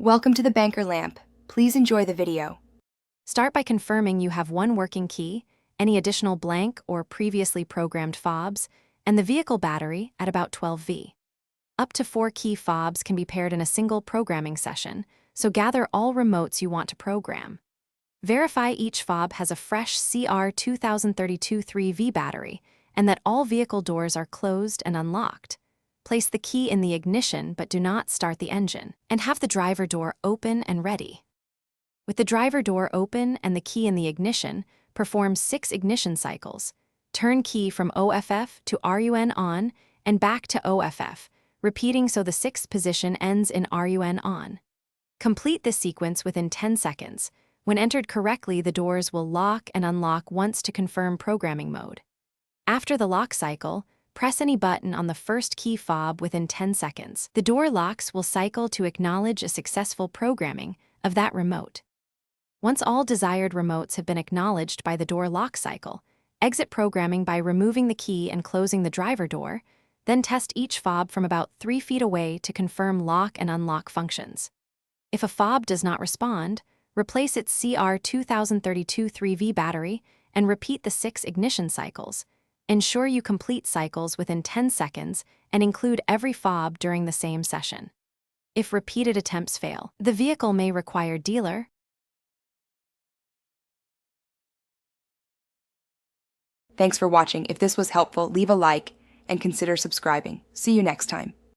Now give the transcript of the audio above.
Welcome to the banker lamp. Please enjoy the video. Start by confirming you have one working key, any additional blank or previously programmed fobs, and the vehicle battery at about 12V. Up to 4 key fobs can be paired in a single programming session, so gather all remotes you want to program. Verify each fob has a fresh CR2032-3V battery and that all vehicle doors are closed and unlocked. Place the key in the ignition but do not start the engine, and have the driver door open and ready. With the driver door open and the key in the ignition, perform 6 ignition cycles. Turn key from OFF to RUN on and back to OFF, repeating so the 6th position ends in RUN on. Complete this sequence within 10 seconds. When entered correctly, the doors will lock and unlock once to confirm programming mode. After the lock cycle, press any button on the first key fob within 10 seconds. The door locks will cycle to acknowledge a successful programming of that remote. Once all desired remotes have been acknowledged by the door lock cycle, exit programming by removing the key and closing the driver door, then test each fob from about 3 feet away to confirm lock and unlock functions. If a fob does not respond, replace its CR2032-3V battery and repeat the 6 ignition cycles. Ensure you complete cycles within 10 seconds and include every fob during the same session. If repeated attempts fail, the vehicle may require dealer. Thanks for watching. If this was helpful, leave a like and consider subscribing. See you next time.